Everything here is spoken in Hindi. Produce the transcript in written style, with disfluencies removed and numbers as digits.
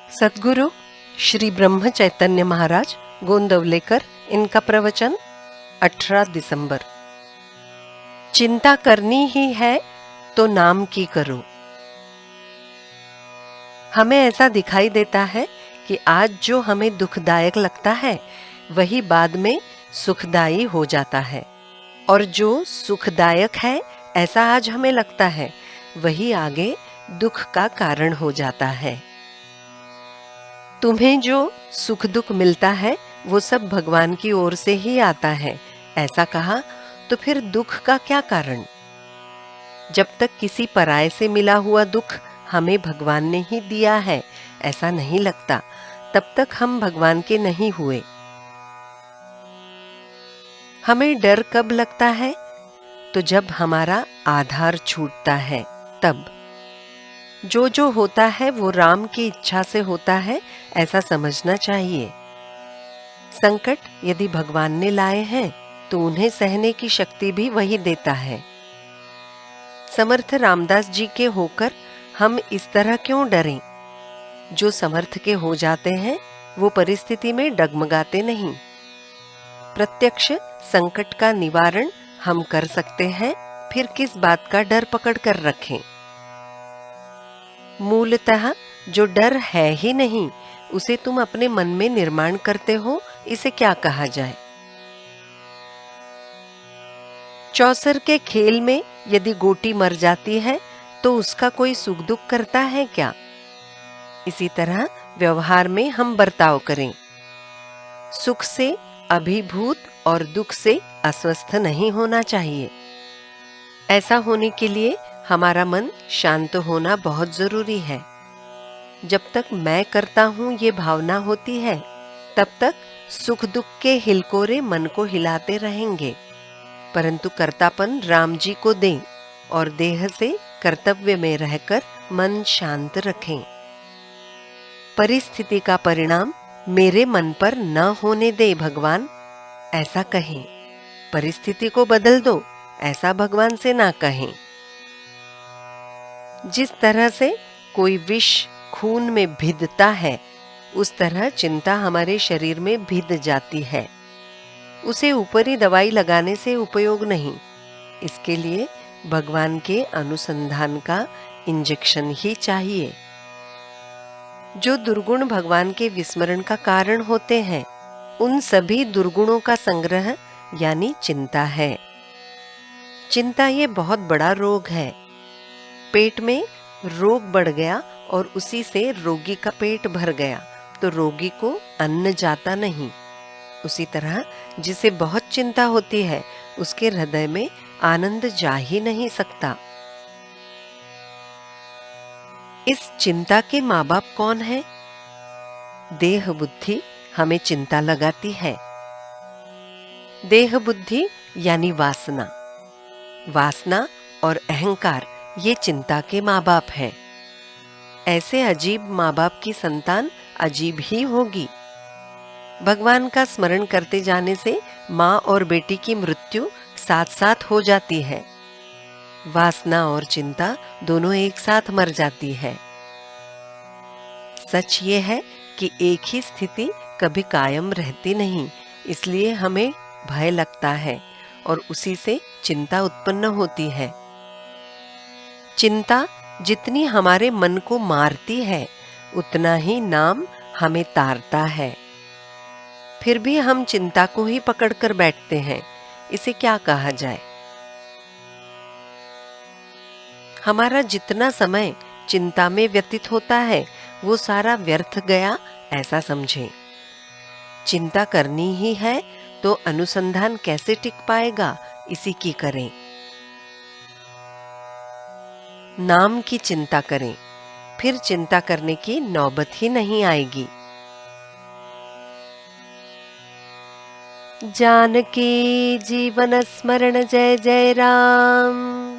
सद्गुरु श्री ब्रह्म चैतन्य महाराज गोंदवलेकर, इनका प्रवचन 18 दिसंबर। चिंता करनी ही है तो नाम की करो। हमें ऐसा दिखाई देता है कि आज जो हमें दुखदायक लगता है वही बाद में सुखदायी हो जाता है, और जो सुखदायक है ऐसा आज हमें लगता है वही आगे दुख का कारण हो जाता है। तुम्हें जो सुख दुख मिलता है वो सब भगवान की ओर से ही आता है, ऐसा कहा तो फिर दुख का क्या कारण? जब तक किसी पराये से मिला हुआ दुख हमें भगवान ने ही दिया है ऐसा नहीं लगता, तब तक हम भगवान के नहीं हुए। हमें डर कब लगता है? तो जब हमारा आधार छूटता है तब। जो होता है वो राम की इच्छा से होता है, ऐसा समझना चाहिए। संकट यदि भगवान ने लाए हैं तो उन्हें सहने की शक्ति भी वही देता है। समर्थ रामदास जी के होकर हम इस तरह क्यों डरें? जो समर्थ के हो जाते हैं वो परिस्थिति में डगमगाते नहीं। प्रत्यक्ष संकट का निवारण हम कर सकते हैं, फिर किस बात का डर पकड़ कर रखें। मूलतः जो डर है ही नहीं उसे तुम अपने मन में निर्माण करते हो, इसे क्या कहा जाए? चौसर के खेल में यदि गोटी मर जाती है तो उसका कोई सुख दुख करता है क्या? इसी तरह व्यवहार में हम बर्ताव करें। सुख से अभिभूत और दुख से अस्वस्थ नहीं होना चाहिए। ऐसा होने के लिए हमारा मन शांत होना बहुत जरूरी है। जब तक मैं करता हूं ये भावना होती है तब तक सुख दुख के हिलकोरे मन को हिलाते रहेंगे, परंतु कर्तापन राम जी को दें और देह से कर्तव्य में रहकर मन शांत रखें। परिस्थिति का परिणाम मेरे मन पर न होने दे भगवान, ऐसा कहें। परिस्थिति को बदल दो, ऐसा भगवान से ना कहें। जिस तरह से कोई विष खून में भिदता है उस तरह चिंता हमारे शरीर में भिद जाती है। उसे ऊपरी दवाई लगाने से उपयोग नहीं, इसके लिए भगवान के अनुसंधान का इंजेक्शन ही चाहिए। जो दुर्गुण भगवान के विस्मरण का कारण होते हैं उन सभी दुर्गुणों का संग्रह यानी चिंता है। चिंता ये बहुत बड़ा रोग है। पेट में रोग बढ़ गया और उसी से रोगी का पेट भर गया तो रोगी को अन्न जाता नहीं। उसी तरह जिसे बहुत चिंता होती है उसके हृदय में आनंद जा ही नहीं सकता। इस चिंता के माँ बाप कौन है? देह बुद्धि हमें चिंता लगाती है। देह बुद्धि यानी वासना, वासना और अहंकार ये चिंता के माँ बाप हैं। ऐसे अजीब माँ बाप की संतान अजीब ही होगी। भगवान का स्मरण करते जाने से माँ और बेटी की मृत्यु साथ साथ हो जाती है। वासना और चिंता दोनों एक साथ मर जाती है। सच ये है कि एक ही स्थिति कभी कायम रहती नहीं, इसलिए हमें भय लगता है और उसी से चिंता उत्पन्न होती है। चिंता जितनी हमारे मन को मारती है उतना ही नाम हमें तारता है। फिर भी हम चिंता को ही पकड़कर बैठते हैं, इसे क्या कहा जाए? हमारा जितना समय चिंता में व्यतीत होता है वो सारा व्यर्थ गया, ऐसा समझें। चिंता करनी ही है तो अनुसंधान कैसे टिक पाएगा, इसी की करें। नाम की चिंता करें, फिर चिंता करने की नौबत ही नहीं आएगी। जानकी जीवन स्मरण जय जय राम।